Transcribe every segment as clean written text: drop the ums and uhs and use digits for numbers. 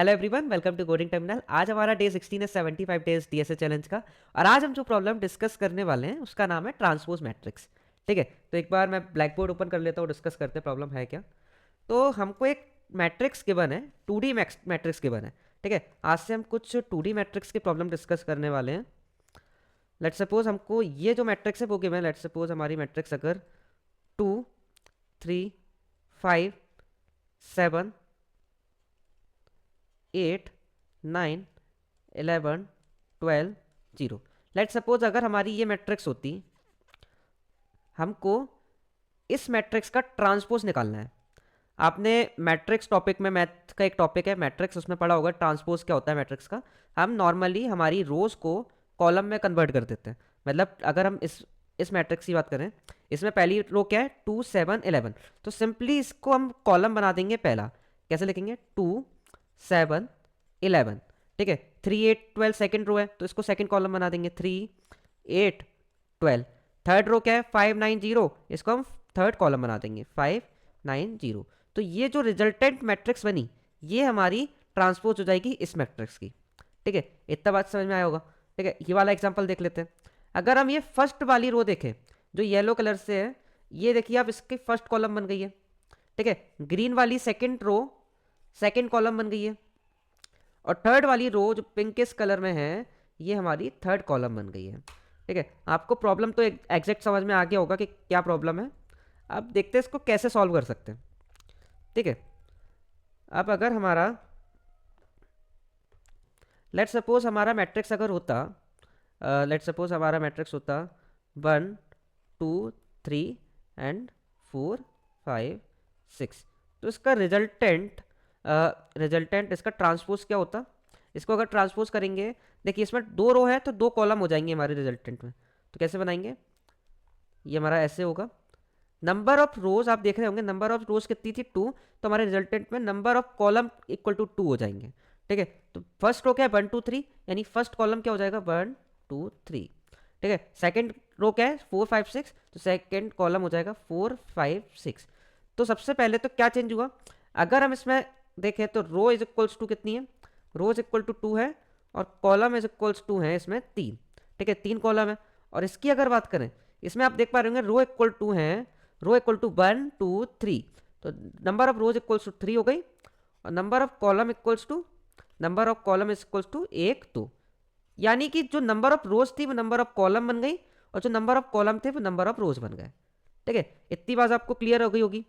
Hello everyone, welcome to coding terminal. आज हमारा day 16 है 75 डेज डीएसए चैलेंज का। और आज हम जो प्रॉब्लम डिस्कस करने वाले हैं उसका नाम है ट्रांसपोज मैट्रिक्स। ठीक है, तो एक बार मैं ब्लैक बोर्ड ओपन कर लेता हूँ, डिस्कस करते हैं प्रॉब्लम है क्या। तो हमको एक मैट्रिक्स गिवन है, 2D मैट्रिक्स गिवन है। ठीक है, आज से हम कुछ 2D मैट्रिक्स के प्रॉब्लम डिस्कस करने वाले हैं। लेट सपोज हमको ये जो मैट्रिक्स है वो गिवन है। लेट सपोज हमारी मैट्रिक्स अगर 2 3 5 7 8 9 11 12 0। लेट सपोज अगर हमारी ये मैट्रिक्स होती, हमको इस मैट्रिक्स का ट्रांसपोज निकालना है। आपने मैट्रिक्स टॉपिक में, मैथ का एक टॉपिक है मैट्रिक्स, उसमें पढ़ा होगा ट्रांसपोज क्या होता है मैट्रिक्स का। हम नॉर्मली हमारी रोज को कॉलम में कन्वर्ट कर देते हैं। मतलब अगर हम इस मैट्रिक्स की बात करें, इसमें पहली रो क्या है 2 7 11, तो सिंपली इसको हम कॉलम बना देंगे। पहला कैसे लिखेंगे 2 7 11। ठीक है, 3 8 12 सेकेंड रो है तो इसको सेकेंड कॉलम बना देंगे 3 8 12। थर्ड रो क्या है 5 9 0, इसको हम थर्ड कॉलम बना देंगे 5 9 0। तो ये जो रिजल्टेंट मैट्रिक्स बनी ये हमारी ट्रांसपोज हो जाएगी इस मैट्रिक्स की। ठीक है, इतना बात समझ में आया होगा। ठीक है, ये वाला एग्जांपल देख लेते हैं। अगर हम ये फर्स्ट वाली रो देखें जो येलो कलर से है, ये देखिए आप, इसकी फर्स्ट कॉलम बन गई है। ठीक है, ग्रीन वाली सेकेंड रो सेकेंड कॉलम बन गई है, और थर्ड वाली रो जो पिंकिश कलर में है ये हमारी थर्ड कॉलम बन गई है। ठीक है, आपको प्रॉब्लम तो एग्जैक्ट समझ में आ गया होगा कि क्या प्रॉब्लम है। अब देखते हैं इसको कैसे सॉल्व कर सकते हैं। ठीक है, अब अगर हमारा लेट सपोज हमारा मैट्रिक्स अगर होता, लेट सपोज हमारा मैट्रिक्स होता 1 2 3 एंड 4 5 6, तो इसका रिजल्टेंट इसका ट्रांसपोज क्या होता। इसको अगर ट्रांसपोज करेंगे, देखिए इसमें दो रो है तो दो कॉलम हो जाएंगे हमारे रिजल्टेंट में। तो कैसे बनाएंगे, ये हमारा ऐसे होगा। नंबर ऑफ रोज आप देख रहे होंगे, नंबर ऑफ रोज कितनी थी 2, तो हमारे रिजल्टेंट में number of column equal to 2 हो जाएंगे। ठीक है, तो फर्स्ट रो क्या है 1 2 3, यानी फर्स्ट कॉलम क्या हो जाएगा 1 2 3। ठीक है, सेकंड रो क्या है 4 5 6, तो सेकंड कॉलम हो जाएगा 4 5 6। तो सबसे पहले तो क्या चेंज हुआ, अगर हम इसमें देखें तो रो इज इक्वल्स टू कितनी है, रो इज इक्वल टू 2 है, और कॉलम इज इक्वल्स टू है इसमें 3। ठीक है, 3 कॉलम है। और इसकी अगर बात करें, इसमें आप देख पा रहे होंगे रो इक्वल टू है, रो इक्वल टू 1 2 3, तो number of rows equals to 3 हो गई, और number of column equals to, number of column equals to 1 2। यानी कि जो नंबर ऑफ रोज थी वो नंबर ऑफ कॉलम बन गई, और जो नंबर ऑफ कॉलम थे वो नंबर ऑफ रोज बन गए। ठीक है, इतनी बात आपको क्लियर हो गई होगी।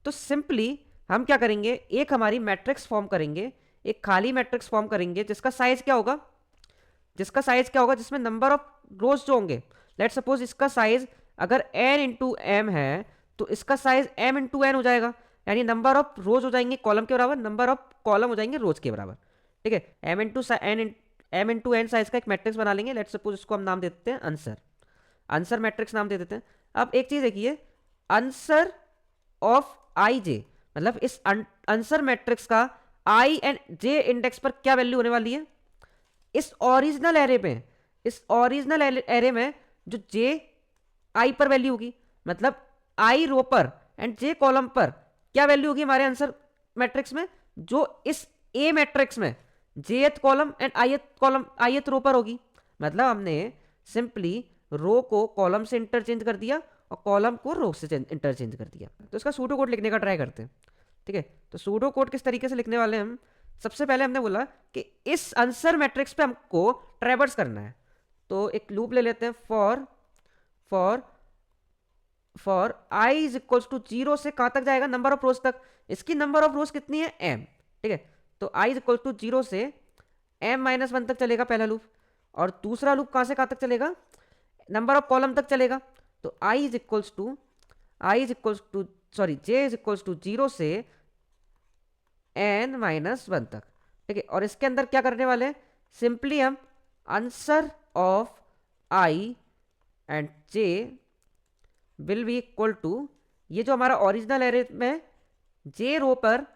तो सिंपली हम क्या करेंगे, एक हमारी मैट्रिक्स फॉर्म करेंगे, एक खाली मैट्रिक्स फॉर्म करेंगे जिसका साइज क्या होगा, जिसमें नंबर ऑफ रोज जो होंगे, लेट सपोज इसका साइज अगर n इंटू एम है तो इसका साइज m इंटू एन हो जाएगा। यानी नंबर ऑफ रोज हो जाएंगे कॉलम के बराबर, नंबर ऑफ कॉलम हो जाएंगे रोज के बराबर। ठीक है, m इंटू एन साइज का एक मैट्रिक्स बना लेंगे। लेट सपोज इसको हम नाम दे देते हैं आंसर मैट्रिक्स नाम दे देते हैं। अब एक चीज देखिए, आंसर ऑफ आई जे, मतलब इस आंसर मैट्रिक्स का आई एंड जे इंडेक्स पर क्या वैल्यू होने वाली है, इस ओरिजिनल एरे में जो जे आई पर वैल्यू होगी, मतलब आई रो पर एंड जे कॉलम पर क्या वैल्यू होगी हमारे आंसर मैट्रिक्स में, जो इस ए मैट्रिक्स में जेथ कॉलम एंड आईथ रो पर होगी। मतलब हमने सिंपली रो को कॉलम से इंटरचेंज कर दिया और कॉलम को रो से इंटरचेंज कर दिया। तो इसका सूडो कोड लिखने का ट्राई करते हैं। ठीक है, तो सूडो कोड किस तरीके से लिखने वाले हैं हम, सबसे पहले हमने बोला कि इस आंसर मैट्रिक्स पे हमको ट्रैवर्स करना है। तो एक लूप ले लेते हैं, for i is equals to 0 से कहां तक जाएगा, नंबर ऑफ रोज तक। इसकी नंबर ऑफ रोज कितनी है m। ठीक है, तो आई इज इक्वल टू 0 से m-1 तक चलेगा पहला लूप, और दूसरा लूप कहां से कहां तक चलेगा, नंबर ऑफ कॉलम तक चलेगा। तो I is equals to J is equals to 0 से n-1 तक। ठीक है, और इसके अंदर क्या करने वाले हैं, सिंपली हम answer of i and j will be equal to, ये जो हमारा ओरिजिनल एरे में जे रो पर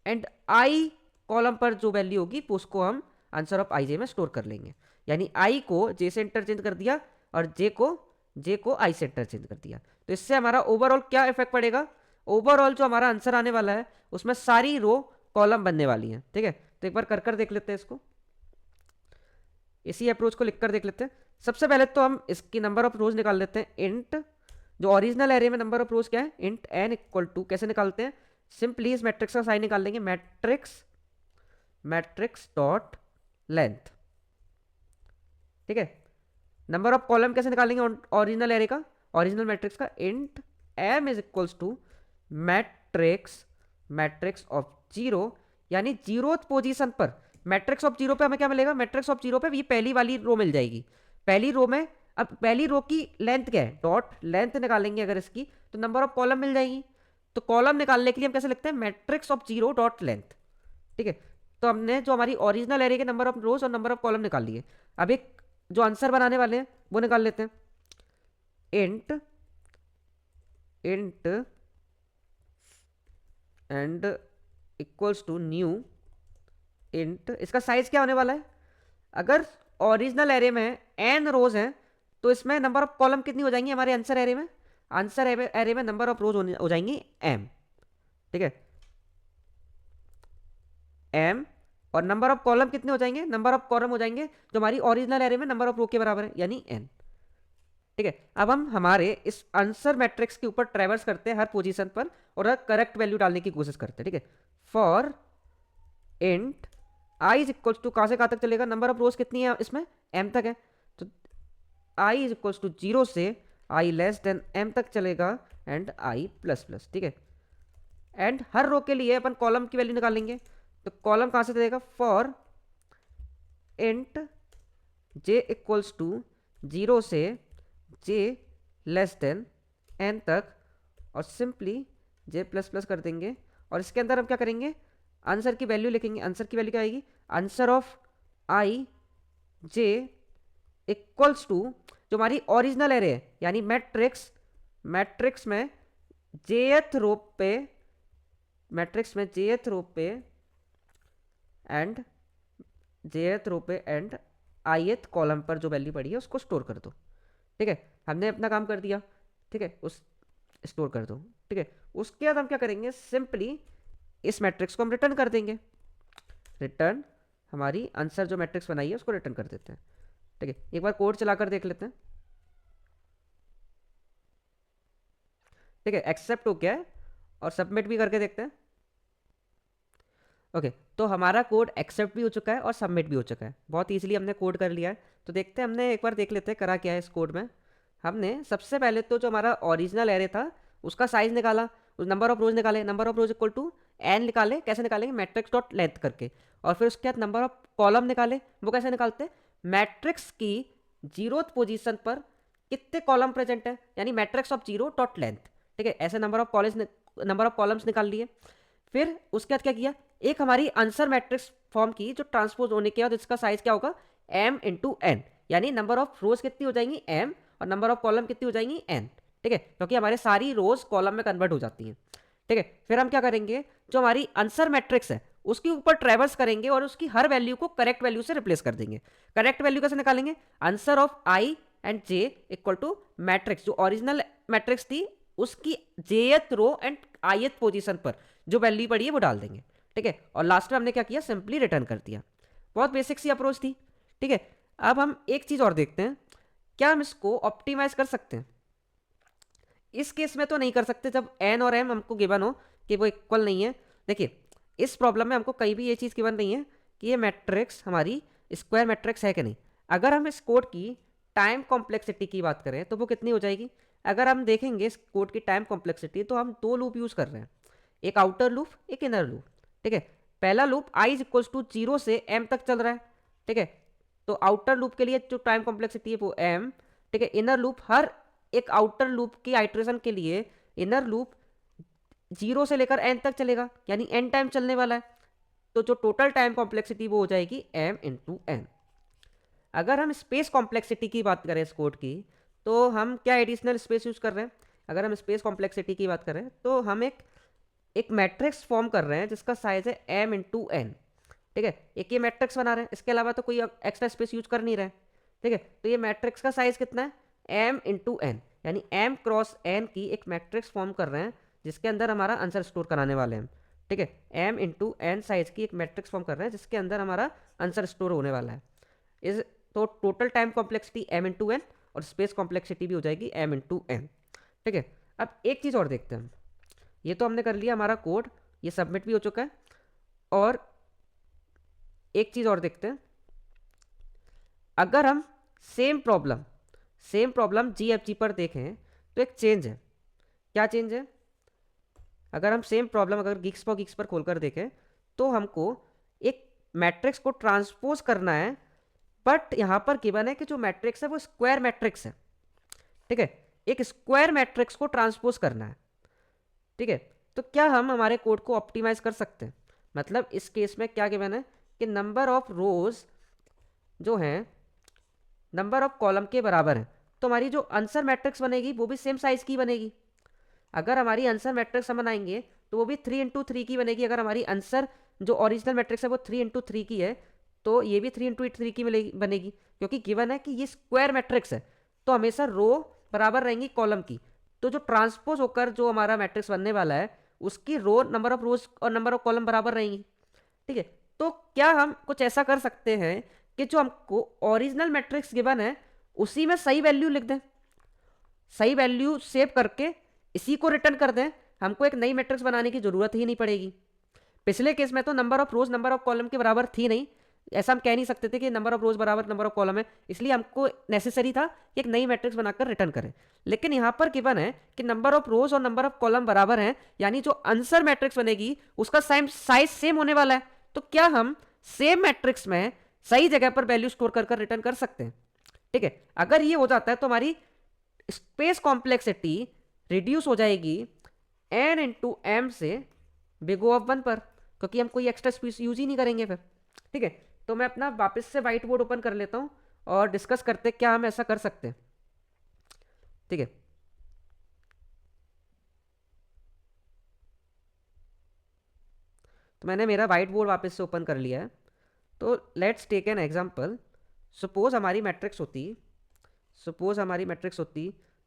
एंड आई कॉलम पर जो वैल्यू होगी उसको हम आंसर ऑफ आई जे में स्टोर कर लेंगे। यानी आई को जे से इंटरचेंज कर दिया और जे को आई से इंटरचेंज कर दिया। तो इससे हमारा ओवरऑल क्या इफेक्ट पड़ेगा, ओवरऑल जो हमारा आंसर आने वाला है उसमें सारी रो कॉलम बनने वाली है। ठीक है, तो एक बार कर देख लेते हैं इसको, इसी अप्रोच को लिख कर देख लेते हैं। सबसे पहले तो हम इसकी नंबर ऑफ रोज निकाल लेते हैं। इंट जो ओरिजिनल एरे में नंबर ऑफ रोज क्या है, इंट एन इक्वल टू, कैसे निकालते हैं, सिंपली इस मैट्रिक्स का साइन निकाल लेंगे, मैट्रिक्स डॉट लेंथ, ठीक है। नंबर ऑफ कॉलम कैसे निकालेंगे ओरिजिनल एरे का, ओरिजिनल मैट्रिक्स का, int m is equals to matrix of zero, यानी जीरोथ पोजीशन पर मैट्रिक्स ऑफ जीरो पे हमें क्या मिलेगा, मैट्रिक्स ऑफ जीरो पे ये पहली वाली रो मिल जाएगी। पहली रो में, अब पहली रो की लेंथ क्या है, डॉट लेंथ निकालेंगे अगर इसकी, तो नंबर ऑफ कॉलम मिल जाएगी। तो कॉलम निकालने के लिए हम कैसे लिखते हैं, matrix of zero dot length, ठीक है। तो हमने जो हमारी ओरिजिनल एरे के नंबर ऑफ रोज और नंबर ऑफ कॉलम निकाल लिए। अब एक जो आंसर बनाने वाले हैं वो निकाल लेते हैं। Int and equals to new int, इसका साइज क्या होने वाला है, अगर ओरिजिनल एरे में n रोज हैं तो इसमें नंबर ऑफ कॉलम कितनी हो जाएंगी हमारे आंसर एरे में, आंसर एरे में नंबर ऑफ रोज हो जाएंगी m, ठीक है, m। और नंबर ऑफ कॉलम कितने हो जाएंगे, नंबर ऑफ कॉलम हो जाएंगे जो हमारी ओरिजिनल एरे में नंबर ऑफ रो के बराबर है, यानी n, ठीक है। अब हम हमारे इस आंसर मैट्रिक्स के ऊपर ट्रैवर्स करते हैं हर पोजीशन पर और करेक्ट वैल्यू डालने की कोशिश करते हैं, ठीक है। For int i is equals to, कहाँ से कहाँ तक चलेगा, नंबर ऑफ रोज कितनी है इसमें, m तक है, तो I is equals to zero से आई लेस देन m तक चलेगा एंड आई प्लस प्लस, ठीक है। एंड हर रो के लिए अपन कॉलम की वैल्यू निकालेंगे, तो कॉलम कहाँ से देगा, for int j equals to zero से j लेस देन n तक, और सिंपली j प्लस प्लस कर देंगे, और इसके अंदर हम क्या करेंगे, आंसर की वैल्यू लिखेंगे। आंसर की वैल्यू क्या आएगी, answer of I j equals to जो हमारी ओरिजिनल एरे है, यानी मैट्रिक्स में जेथ रो पे, मैट्रिक्स में जेथ रो पे एंड आईएथ कॉलम पर जो वैल्यू पड़ी है उसको स्टोर कर दो, ठीक है। हमने अपना काम कर दिया, ठीक है, उस स्टोर कर दो, ठीक है। उसके बाद हम क्या करेंगे, सिंपली इस मैट्रिक्स को हम रिटर्न कर देंगे, रिटर्न हमारी आंसर जो मैट्रिक्स बनाई है उसको रिटर्न कर देते हैं, ठीक है। एक बार कोड चलाकर देख लेते हैं, ठीक है, एक्सेप्ट हो गया है, और सबमिट भी करके देखते हैं। ओके, तो हमारा कोड एक्सेप्ट भी हो चुका है और सबमिट भी हो चुका है, बहुत ईजिली हमने कोड कर लिया है। तो देखते हैं, हमने एक बार देख लेते हैं करा क्या है इस कोड में। हमने सबसे पहले तो जो हमारा ओरिजिनल एरे था उसका साइज निकाला, उस नंबर ऑफ रोज निकाले, number of rows equal to n निकाले, कैसे निकालेंगे, मैट्रिक्स डॉट लेंथ करके, और फिर उसके बाद नंबर ऑफ कॉलम निकाले, वो कैसे निकालते हैं, मैट्रिक्स की जीरोथ पोजीशन पर कितने कॉलम प्रेजेंट है, यानी matrix of zero dot length, ठीक है। ऐसे नंबर ऑफ कॉलम्स निकाल लिए। फिर उसके बाद क्या किया, एक हमारी आंसर मैट्रिक्स फॉर्म की जो ट्रांसपोज होने के बाद इसका साइज क्या होगा, m इंटू एन, यानी नंबर ऑफ रोज कितनी हो जाएंगी m और नंबर ऑफ कॉलम कितनी हो जाएंगी n, ठीक है, क्योंकि हमारे सारी रोज कॉलम में कन्वर्ट हो जाती हैं, ठीक है। फिर हम क्या करेंगे, जो हमारी आंसर मैट्रिक्स है उसके ऊपर ट्रैवर्स करेंगे और उसकी हर वैल्यू को करेक्ट वैल्यू से रिप्लेस कर देंगे। करेक्ट वैल्यू कैसे निकालेंगे, answer of i and J equal to matrix, जो ओरिजिनल मैट्रिक्स थी उसकी जेथ रो एंड आईथ पोजीशन पर जो वैल्यू पड़ी है वो डाल देंगे, ठीक है। और लास्ट में हमने क्या किया, सिंपली रिटर्न कर दिया। बहुत बेसिक सी अप्रोच थी, ठीक है। अब हम एक चीज और देखते हैं, क्या हम इसको ऑप्टिमाइज कर सकते हैं। इस केस में तो नहीं कर सकते जब n और m हमको गिवन हो कि वो इक्वल नहीं है। देखिए, इस प्रॉब्लम में हमको कहीं भी ये चीज़ गिवन नहीं है कि ये मैट्रिक्स हमारी स्क्वायर मैट्रिक्स है कि नहीं। अगर हम इस कोड की टाइम कॉम्प्लेक्सिटी की बात करें तो वो कितनी हो जाएगी, अगर हम देखेंगे इस कोड की टाइम कॉम्प्लेक्सिटी, तो हम दो लूप यूज़ कर रहे हैं, एक आउटर लूप एक इनर लूप, ठीक है। पहला loop i is equals to zero से m तक चल रहा है, ठीक है, तो आउटर लूप के लिए जो टाइम कॉम्प्लेक्सिटी है वो m, ठीक है। इनर लूप, हर एक आउटर लूप की आइट्रेशन के लिए इनर लूप जीरो से लेकर n तक चलेगा, यानी n टाइम चलने वाला है, तो जो टोटल टाइम कॉम्प्लेक्सिटी वो हो जाएगी m इंटू n। अगर हम स्पेस कॉम्प्लेक्सिटी की बात करें इस कोड की, तो हम क्या एडिशनल स्पेस यूज कर रहे हैं, अगर हम स्पेस कॉम्प्लेक्सिटी की बात करें तो हम एक मैट्रिक्स फॉर्म कर रहे हैं जिसका साइज है m इंटू एन, ठीक है। एक ये मैट्रिक्स बना रहे हैं, इसके अलावा तो कोई एक्स्ट्रा स्पेस यूज कर नहीं रहे हैं, ठीक है। तो ये मैट्रिक्स का साइज कितना है, m इंटू एन, यानी m क्रॉस n की एक मैट्रिक्स फॉर्म कर रहे हैं जिसके अंदर हमारा आंसर स्टोर कराने वाले हैं, ठीक है, m इंटू एन साइज की एक मैट्रिक्स फॉर्म कर रहे हैं जिसके अंदर हमारा आंसर स्टोर होने वाला है। इस तो total time complexity m into n और स्पेस कॉम्प्लेक्सिटी भी हो जाएगी m इंटू एन। ठीक है, अब एक चीज़ और देखते हैं हम। ये तो हमने कर लिया हमारा कोड, ये सबमिट भी हो चुका है। और एक चीज़ और देखते हैं, अगर हम सेम प्रॉब्लम GFG पर देखें तो एक चेंज है। क्या चेंज है? अगर हम सेम प्रॉब्लम अगर गिग्स फॉर गिग्स पर खोलकर देखें तो हमको एक मैट्रिक्स को ट्रांसपोज करना है, बट यहाँ पर गिवन है कि जो मैट्रिक्स है वो स्क्वायर मैट्रिक्स है। ठीक है, एक स्क्वायर मैट्रिक्स को ट्रांसपोज करना है। ठीक है, तो क्या हम हमारे कोड को ऑप्टिमाइज कर सकते हैं? मतलब इस केस में क्या गिवन है कि नंबर ऑफ रोज जो है नंबर ऑफ कॉलम के बराबर है, तो हमारी जो आंसर मैट्रिक्स बनेगी वो भी सेम साइज की बनेगी। अगर हमारी आंसर मैट्रिक्स हम बनाएंगे तो वो भी 3 × 3 की बनेगी। अगर हमारी आंसर जो ओरिजिनल मैट्रिक्स है वो 3 × 3 की है तो ये भी 3 × 3 की बनेगी, क्योंकि गिवन है कि ये स्क्वायर मैट्रिक्स है तो हमेशा रो बराबर रहेंगी कॉलम की। तो जो ट्रांसपोज होकर जो हमारा मैट्रिक्स बनने वाला है उसकी रो नंबर ऑफ रोज और नंबर ऑफ कॉलम बराबर रहेंगी। ठीक है, तो क्या हम कुछ ऐसा कर सकते हैं कि जो हमको ओरिजिनल मैट्रिक्स गिवन है उसी में सही वैल्यू लिख दें, सही वैल्यू सेव करके इसी को रिटर्न कर दें, हमको एक नई मैट्रिक्स बनाने की जरूरत ही नहीं पड़ेगी। पिछले केस में तो number of rose number of column के बराबर थी नहीं, ऐसा हम कह नहीं सकते थे कि नंबर ऑफ रोज बराबर नंबर ऑफ कॉलम है, इसलिए हमको नेसेसरी था कि एक नई मैट्रिक्स बनाकर रिटर्न करें। लेकिन यहाँ पर गिवन है कि नंबर ऑफ रोज और नंबर ऑफ कॉलम बराबर हैं, यानी जो आंसर मैट्रिक्स बनेगी उसका साइज सेम होने वाला है। तो क्या हम सेम मैट्रिक्स में सही जगह पर वैल्यू स्टोर कर रिटर्न कर सकते हैं? ठीक है, अगर ये हो जाता है तो हमारी स्पेस कॉम्प्लेक्सिटी रिड्यूस हो जाएगी n इंटू एम से बिग O ऑफ 1 पर, क्योंकि हम कोई एक्स्ट्रा स्पेस यूज ही नहीं करेंगे फिर। ठीक है, तो मैं अपना वापस से व्हाइट बोर्ड ओपन कर लेता हूँ और डिस्कस करते हैं क्या हम ऐसा कर सकते हैं। ठीक है, तो मैंने मेरा व्हाइट बोर्ड वापस से ओपन कर लिया है। तो let's take an example. Suppose हमारी मैट्रिक्स होती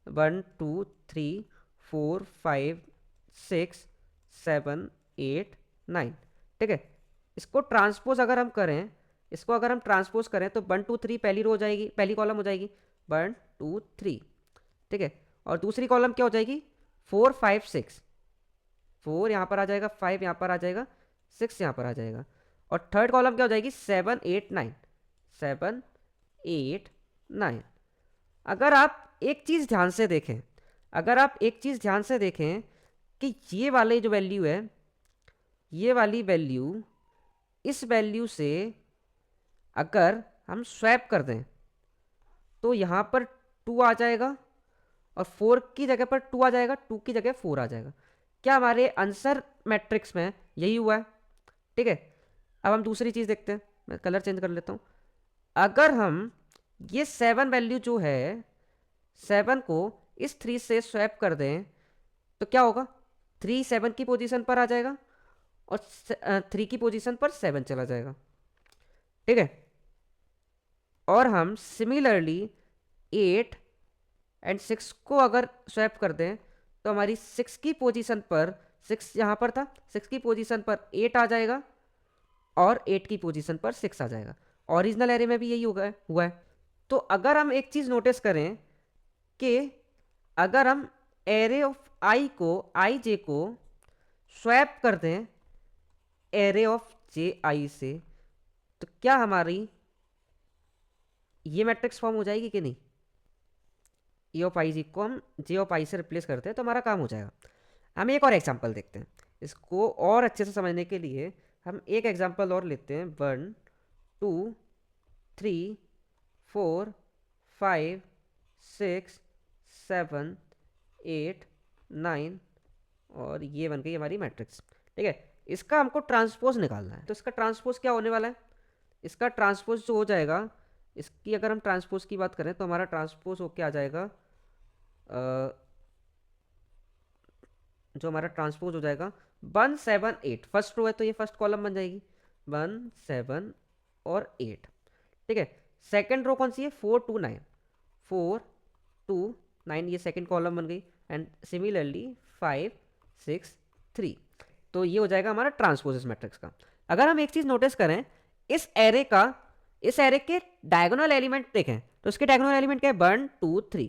1 2 3 4 5 6 7 8 9। ठीक है, इसको ट्रांसपोज अगर हम करें, तो 1 2 3 पहली रो हो जाएगी, पहली कॉलम हो जाएगी 1 2 3। ठीक है, और दूसरी कॉलम क्या हो जाएगी 4 5 6, 4 यहाँ पर आ जाएगा, 5 यहाँ पर आ जाएगा, 6 यहाँ पर आ जाएगा। और थर्ड कॉलम क्या हो जाएगी 7 8 9, 7 8 9। अगर आप एक चीज़ ध्यान से देखें, कि ये वाली जो वैल्यू है, ये वाली वैल्यू इस वैल्यू से अगर हम स्वैप कर दें तो यहाँ पर 2 आ जाएगा और 4 की जगह पर 2 आ जाएगा, 2 की जगह 4 आ जाएगा। क्या हमारे आंसर मैट्रिक्स में यही हुआ है? ठीक है, अब हम दूसरी चीज़ देखते हैं, मैं कलर चेंज कर लेता हूँ। अगर हम ये 7 वैल्यू जो है 7 को इस 3 से स्वैप कर दें तो क्या होगा, 3 7 की पोजीशन पर आ जाएगा और 3 की पोजीशन पर 7 चला जाएगा। ठीक है, और हम सिमिलरली 8 एंड 6 को अगर स्वैप कर दें तो हमारी 6 की पोजीशन पर 6 यहाँ पर था, 6 की पोजीशन पर 8 आ जाएगा और 8 की पोजीशन पर 6 आ जाएगा। ओरिजिनल एरे में भी यही हुआ है। तो अगर हम एक चीज़ नोटिस करें कि अगर हम एरे ऑफ आई जे को स्वैप कर दें एरे ऑफ जे आई से तो क्या हमारी ये मैट्रिक्स फॉर्म हो जाएगी कि नहीं? ए ऑफ आई जी को हम जे ऑफ आई से रिप्लेस करते हैं तो हमारा काम हो जाएगा। हम एक और एग्जांपल देखते हैं, इसको और अच्छे से समझने के लिए हम एक एग्जांपल और लेते हैं। 1 2 3 4 5 6 7 8 9 और ये बन गई हमारी मैट्रिक्स। ठीक है, इसका हमको ट्रांसपोज निकालना है। तो इसका ट्रांसपोज क्या होने वाला है? इसका ट्रांसपोज जो हो जाएगा, इसकी अगर हम ट्रांसपोज की बात करें तो हमारा ट्रांसपोज होके आ जाएगा, जो हमारा ट्रांसपोज हो जाएगा 1 7 8। फर्स्ट रो है तो ये फर्स्ट कॉलम बन जाएगी 1 7 और 8। ठीक है, सेकंड रो कौन सी है 4 2 9, 4 2 9 ये सेकंड कॉलम बन गई। And similarly 5 6 3। तो ये हो जाएगा हमारा ट्रांसपोज इस मैट्रिक्स का। अगर हम एक चीज़ नोटिस करें, इस एरे के डायगोनल एलिमेंट देखें तो इसके डायगोनल एलिमेंट क्या है, 1 2 3,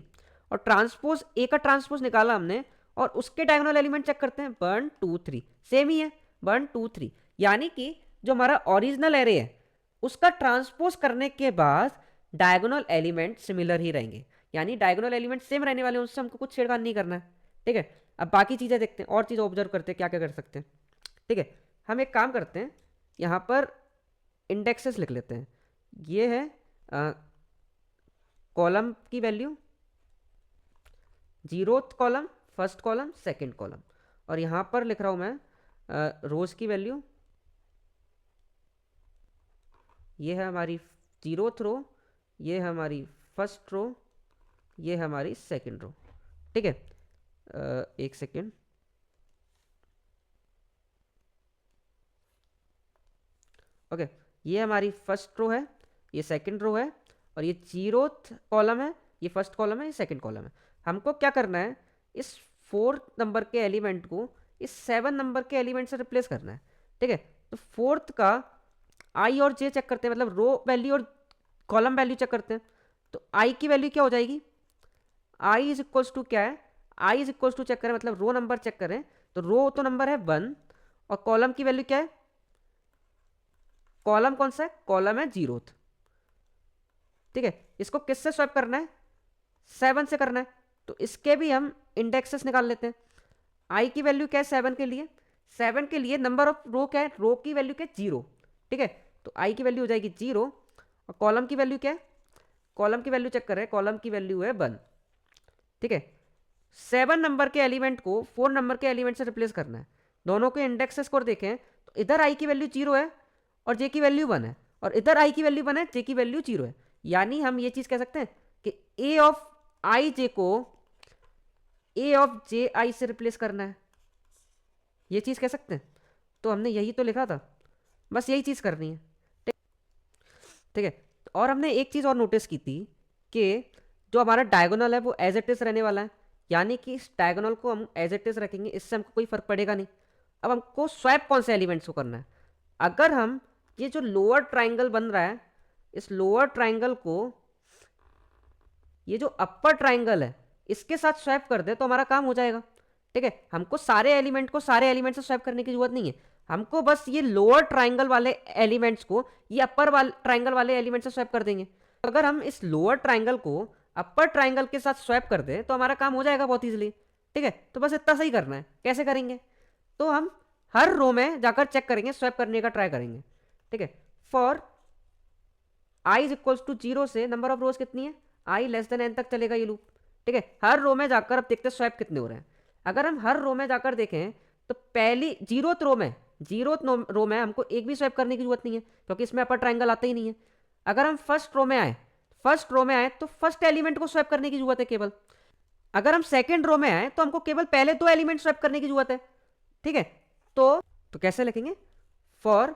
और ट्रांसपोज ए का ट्रांसपोज निकाला हमने और उसके डायगोनल एलिमेंट चेक करते हैं, 1 2 3 सेम ही है, 1 2 3, यानी कि जो हमारा ओरिजिनल एरे है उसका ट्रांसपोज करने के बाद डायगोनल एलिमेंट सिमिलर ही रहेंगे, यानी डायगोनल एलिमेंट सेम रहने वाले हैं, उससे हमको कुछ छेड़खानी नहीं करना है। ठीक है, अब बाकी चीज़ें देखते हैं और चीज़ें ऑब्जर्व करते हैं क्या क्या कर सकते हैं। ठीक है, हम एक काम करते हैं, यहाँ पर इंडेक्सेस लिख लेते हैं। ये है कॉलम की value, zeroth column, first column, second column, और यहाँ पर लिख रहा हूँ मैं रोज की वैल्यू। ये है हमारी जीरोथ रो, ये है हमारी फर्स्ट रो, ये है हमारी सेकंड रो। ठीक है, एक सेकेंड, ओके, ये हमारी फर्स्ट रो है, ये सेकंड रो है, और ये जीरोथ कॉलम है, ये फर्स्ट कॉलम है, ये सेकंड कॉलम है। हमको क्या करना है, इस 4 नंबर के एलिमेंट को इस 7 नंबर के एलिमेंट से रिप्लेस करना है। ठीक है, तो फोर्थ का आई और जे चेक करते हैं, मतलब रो वैल्यू और कॉलम वैल्यू चेक करते हैं। तो आई की वैल्यू क्या हो जाएगी, आई इज इक्वल्स टू क्या है, I is equals to check करें, मतलब रो नंबर चेक करें, तो रो तो नंबर है 1, और कॉलम की वैल्यू क्या है, कॉलम कौन सा है, कॉलम है जीरोथ। ठीक है, इसको किससे स्वैप करना है, 7 से करना है, तो इसके भी हम इंडेक्सेस निकाल लेते हैं। आई की वैल्यू क्या है 7 के लिए, 7 के लिए नंबर ऑफ रो क्या है, रो की वैल्यू क्या है 0। ठीक है, तो आई की वैल्यू हो जाएगी 0, और कॉलम की वैल्यू क्या है, कॉलम की वैल्यू चेक कर रहे हैं, कॉलम की वैल्यू है 1। ठीक है, 7 नंबर के एलिमेंट को 4 नंबर के एलिमेंट से रिप्लेस करना है। दोनों के इंडेक्सेस को देखें तो इधर आई की वैल्यू 0 है और जे की वैल्यू 1 है, और इधर आई की वैल्यू 1 है, जे की वैल्यू 0 है, यानी हम ये चीज कह सकते हैं कि ए ऑफ आई जे को ए ऑफ जे आई से रिप्लेस करना है, ये चीज कह सकते हैं। तो हमने यही तो लिखा था, बस यही चीज करनी है। ठीक है, और हमने एक चीज और नोटिस की थी कि जो हमारा डायगोनल है वो एज इट इज रहने वाला है, यानी कि इस डायगोनल को हम एज इट इज रखेंगे, इससे हमको कोई फर्क पड़ेगा नहीं। अब हमको स्वैप कौन से एलिमेंट्स को करना है, अगर हम ये जो लोअर ट्राइंगल बन रहा है, इस लोअर ट्राइंगल को ये जो अपर ट्राइंगल है इसके साथ स्वैप कर दे तो हमारा काम हो जाएगा। ठीक है, हमको सारे एलिमेंट को सारे एलिमेंट से स्वैप करने की जरूरत नहीं है, हमको बस ये लोअर ट्राइंगल वाले एलिमेंट्स को ये अपर ट्राइंगल वाले एलिमेंट से स्वैप कर देंगे। अगर हम इस लोअर ट्राइंगल को अपर ट्राइंगल के साथ स्वैप कर दें तो हमारा काम हो जाएगा बहुत ईजिली। ठीक है, तो बस इतना सही करना है। कैसे करेंगे, तो हम हर रो में जाकर चेक करेंगे, स्वैप करने का ट्राई करेंगे। ठीक है, for i is equals to 0 से नंबर ऑफ रोज कितनी है, आई लेस देन एन तक चलेगा ये लूप। ठीक है, हर रो में जाकर अब देखते हैं स्वैप कितने हो रहे हैं। अगर हम हर रो में जाकर देखें तो पहली जीरोथ रो में हमको एक भी स्वैप करने की जरूरत नहीं है, क्योंकि इसमें अपर ट्राइंगल आता ही नहीं है। अगर हम फर्स्ट रो में आए तो फर्स्ट एलिमेंट को स्वैप करने की जरूरत है केवल। अगर हम सेकंड रो में आए तो हमको केवल पहले 2 एलिमेंट स्वैप करने की जरूरत है। ठीक है, तो कैसे लिखेंगे, for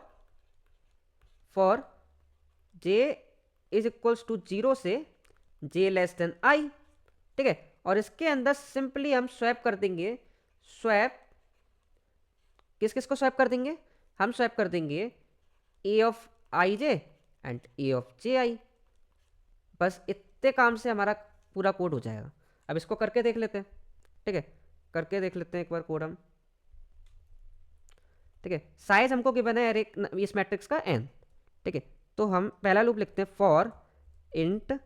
j is equals to 0 से जे लेस देन आई। ठीक है, और इसके अंदर सिंपली हम स्वैप कर देंगे, स्वैप किस किस को स्वैप कर देंगे, हम स्वैप कर देंगे A of I J and A of J I. बस इतने काम से हमारा पूरा कोड हो जाएगा। अब इसको करके देख लेते हैं। ठीक है, करके देख लेते हैं एक बार कोड हम। ठीक है, साइज हमको गिवन है इस मैट्रिक्स का n। ठीक है, तो हम पहला लूप लिखते हैं, for int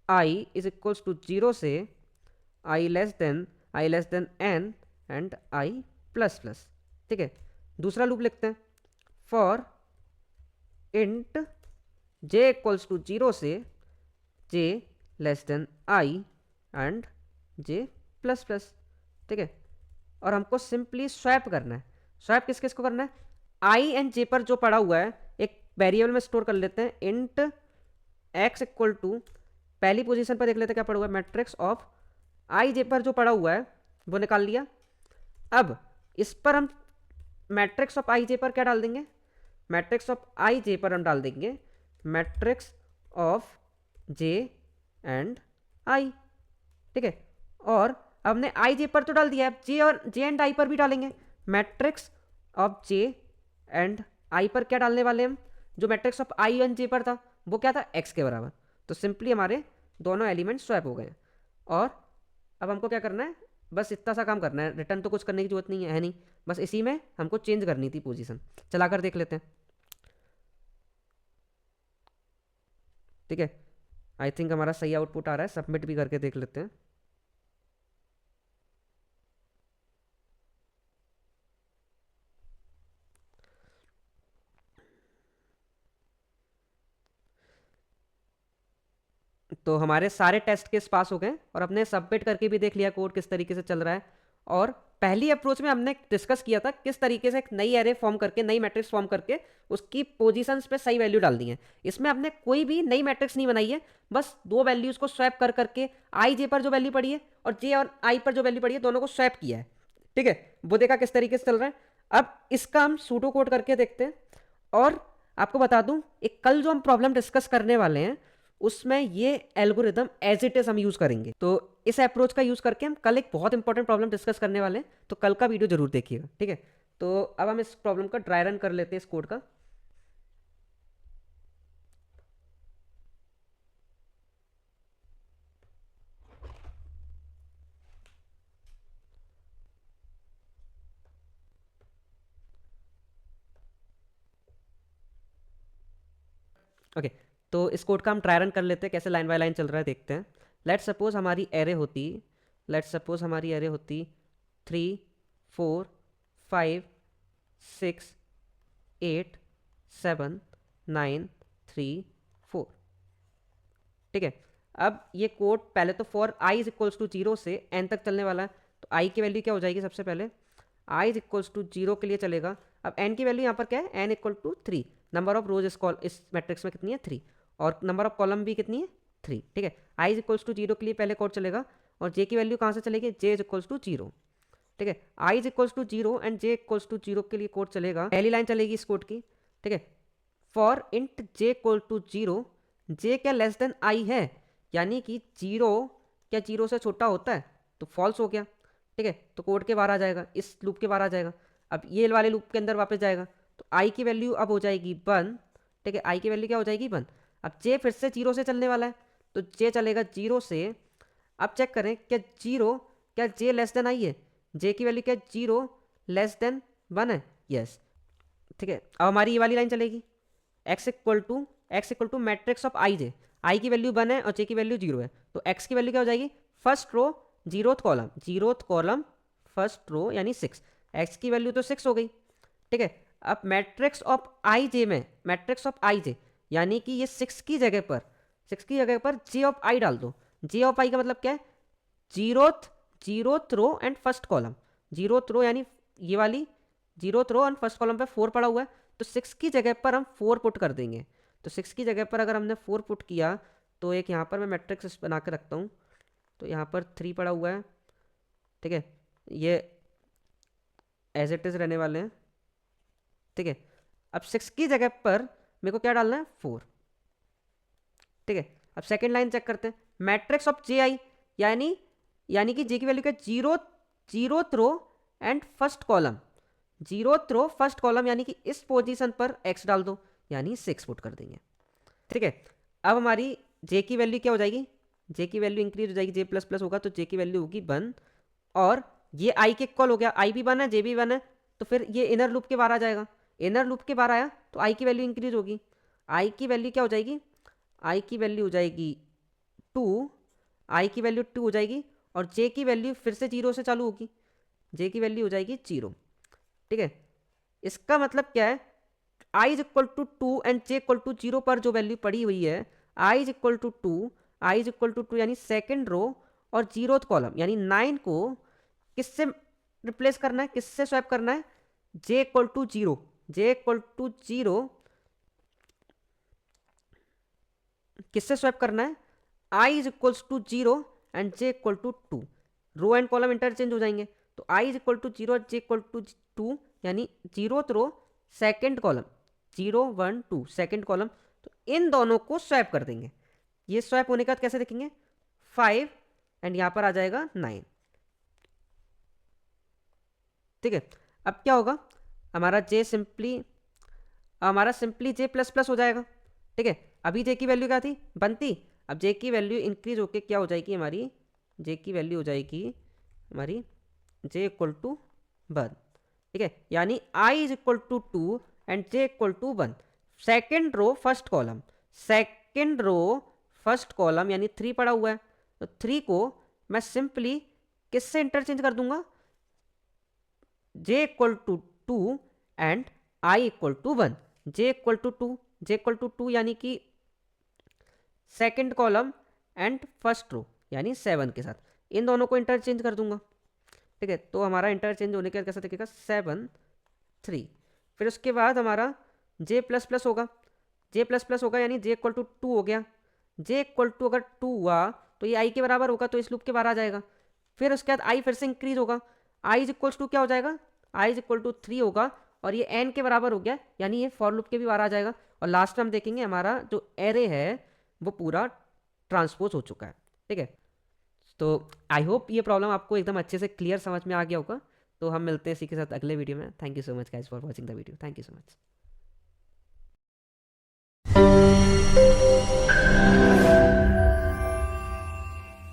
i is equals to 0 से i less than n and i plus plus. ठीक है, दूसरा लूप लिखते हैं, for int j equals to 0 से j less than i and j plus plus. ठीक है, और हमको सिंपली स्वैप करना है। स्वैप किस किस को करना है, आई एंड जे पर जो पड़ा हुआ है एक वेरिएबल में स्टोर कर लेते हैं, इंट x इक्वल टू पहली पोजीशन पर देख लेते हैं क्या पड़ा हुआ है, मैट्रिक्स ऑफ आई जे पर जो पड़ा हुआ है वो निकाल लिया। अब इस पर हम मैट्रिक्स ऑफ आई जे पर क्या डाल देंगे, मैट्रिक्स ऑफ आई जे पर हम डाल देंगे matrix of J and I. ठीक है, और अब हमने आई जे पर तो डाल दिया है, जे और जे एंड आई पर भी डालेंगे। Matrix of J and I पर क्या डालने वाले हम, जो मैट्रिक्स ऑफ आई एंड जे पर था वो क्या था, एक्स के बराबर। तो सिंपली हमारे दोनों एलिमेंट स्वैप हो गए हैं। और अब हमको क्या करना है, बस इतना सा काम करना है, रिटर्न तो कुछ करने की जरूरत नहीं है नहीं, बस इसी में हमको चेंज करनी थी पोजीशन। चलाकर देख लेते हैं। ठीक है, आई थिंक हमारा सही आउटपुट आ रहा है, सबमिट भी करके देख लेते हैं। तो हमारे सारे टेस्ट केस पास हो गए और अपने सबमिट करके भी देख लिया कोड किस तरीके से चल रहा है। और पहली अप्रोच में हमने डिस्कस किया था किस तरीके से एक नई एरे फॉर्म करके, नई मैट्रिक्स फॉर्म करके उसकी पोजीशंस पे सही वैल्यू डाल दी है। इसमें हमने कोई भी नई मैट्रिक्स नहीं बनाई है, बस दो वैल्यूज को स्वैप कर करके आई जे पर जो वैल्यू पड़ी है और जे और आई पर जो वैल्यू पड़ी है दोनों को स्वैप किया है। ठीक है, वो देखा किस तरीके से चल रहा है। अब इसका हम सूडो कोड करके देखते हैं। और आपको बता दूं, एक कल जो हम प्रॉब्लम डिस्कस करने वाले हैं उसमें ये एल्गोरिदम एज इट इज हम यूज करेंगे। तो इस अप्रोच का यूज करके हम कल एक बहुत इंपॉर्टेंट प्रॉब्लम डिस्कस करने वाले हैं, तो कल का वीडियो जरूर देखिएगा। ठीक है, तो अब हम इस प्रॉब्लम का ड्राई रन कर लेते हैं इस कोड का। ओके, तो इस कोड का हम ट्राई रन कर लेते हैं, कैसे लाइन बाय लाइन चल रहा है देखते हैं। लेट्स सपोज हमारी एरे होती 3 4 5 6 8 7 9 3 4। ठीक है, अब ये कोड पहले तो for i is equals to 0 से एन तक चलने वाला है। तो आई की वैल्यू क्या हो जाएगी, सबसे पहले आई इज इक्वल्स टू 0 के लिए चलेगा। अब एन की वैल्यू यहाँ पर क्या है, n equal to 3। Number of rows इस मैट्रिक्स में कितनी है, 3। और नंबर ऑफ कॉलम भी कितनी है, 3। ठीक है, आई इज इक्वल्स टू 0 के लिए पहले कोड चलेगा। और जे की वैल्यू कहाँ से चलेगी, जे इज इक्वल्स टू 0। ठीक है, I is equals to 0 and J equals to 0 के लिए कोड चलेगा, पहली लाइन चलेगी इस कोड की। ठीक है, for int j equal to 0, j क्या लेस देन आई है, यानी कि 0 क्या 0 से छोटा होता है, तो फॉल्स हो गया। ठीक है, तो कोड के बाहर आ जाएगा, इस लूप के बाहर आ जाएगा। अब ये वाले लूप के अंदर वापस जाएगा, तो आई की वैल्यू अब हो जाएगी 1। ठीक है, आई की वैल्यू क्या हो जाएगी, 1। अब जे फिर से 0 से चलने वाला है, तो जे चलेगा 0 से। अब चेक करें क्या 0 क्या जे लेस देन आई है, जे की वैल्यू क्या 0 लेस देन 1 है, यस। ठीक है, अब हमारी ये वाली लाइन चलेगी, X equal to matrix of I J. I की वैल्यू 1 है और जे की वैल्यू 0 है, तो एक्स की वैल्यू क्या हो जाएगी, first row zeroth column first row यानी 6। एक्स की वैल्यू तो 6 हो गई। ठीक है, अब मैट्रिक्स ऑफ आई जे में, मैट्रिक्स ऑफ आई जे यानी कि ये 6 की जगह पर जे ऑफ आई डाल दो। जे ऑफ आई का मतलब क्या है, zeroth row and first column. Zeroth row यानी ये वाली zeroth row and first column पे 4 पड़ा हुआ है, तो 6 की जगह पर हम 4 पुट कर देंगे। तो 6 की जगह पर अगर हमने 4 पुट किया, तो एक यहाँ पर मैं मैट्रिक्स बना के रखता हूँ, तो यहाँ पर 3 पड़ा हुआ है। ठीक है, ये एज इट इज़ रहने वाले हैं। ठीक है, अब 6 की जगह पर मेरे को क्या डालना है, 4। ठीक है, अब सेकेंड लाइन चेक करते हैं, मैट्रिक्स ऑफ जे आई यानी कि जे की वैल्यू क्या, zeroth row and first column. Zeroth row first column यानी कि इस पोजीशन पर एक्स डाल दो, यानी 6 पुट कर देंगे। ठीक है, अब हमारी जे की वैल्यू क्या हो जाएगी, जे की वैल्यू इंक्रीज हो जाएगी, जे प्लस प्लस होगा तो जे की वैल्यू होगी 1। और ये आई के इक्वल हो गया, आई भी 1 है जे भी 1 है, तो फिर ये इनर लूप के बाहर आ जाएगा। इनर लूप के बाहर आया तो आई की वैल्यू इंक्रीज होगी। आई की वैल्यू क्या हो जाएगी, आई की वैल्यू हो जाएगी 2। आई की वैल्यू 2 हो जाएगी और जे की वैल्यू फिर से 0 से चालू होगी, जे की वैल्यू हो जाएगी 0। ठीक है, इसका मतलब क्या है, I is equal to 2 and J equal to 0 पर जो वैल्यू पड़ी हुई है, आई इज इक्वल टू 2 यानी सेकेंड रो और जीरोथ कॉलम यानी 9 को किससे रिप्लेस करना है, किससे स्वैप करना है, J equal to 0। J equal to 0 किससे स्वैप करना है, I is equal to 0 and J equal to 2। Row and column interchange हो जाएंगे, तो I is equal to 0 J equal to 2 यानी zeroth row second column 0 1 2 second column. तो इन दोनों को स्वैप कर देंगे। ये स्वैप होने के बाद कैसे देखेंगे, 5 एंड यहाँ पर आ जाएगा 9। ठीक है। अब क्या होगा, हमारा सिंपली जे प्लस प्लस हो जाएगा। ठीक है, अभी जे की वैल्यू क्या थी, 1 थी। अब जे की वैल्यू इंक्रीज होके क्या हो जाएगी हमारी, जे की वैल्यू हो जाएगी हमारी जे इक्वल टू 1। ठीक है, यानी I is equal to 2 and J equal to 1। Second row first column, second row first column यानी 3 पड़ा हुआ है, तो 3 को मैं सिंपली किससे इंटरचेंज कर दूंगा, J equal to 2 and I equal to 1। J equal to 2, J equal to 2 यानी कि second column and first row यानी 7 के साथ इन दोनों को इंटरचेंज कर दूंगा। ठीक है, तो हमारा इंटरचेंज होने के बाद कैसा दिखेगा, 7 3। फिर उसके बाद हमारा जे प्लस प्लस होगा, जे प्लस प्लस होगा यानी जे इक्वल टू 2 हो गया। जे इक्वल टू अगर 2 हुआ तो ये आई के बराबर होगा, तो इस लूप के बाहर आ जाएगा। फिर उसके बाद आई फिर से इंक्रीज होगा, आई इज इक्वल्स टू क्या हो जाएगा, आई इज इक्वल टू 3 होगा और ये एन के बराबर हो गया, यानी ये फॉर लूप के भी बाहर आ जाएगा। और लास्ट में हम देखेंगे हमारा जो एरे है वो पूरा ट्रांसपोज हो चुका है। ठीक है, तो आई होप ये प्रॉब्लम आपको एकदम अच्छे से क्लियर समझ में आ गया होगा। तो हम मिलते हैं इसी के साथ अगले वीडियो में। Thank you so much guys for watching the video. Thank you so much.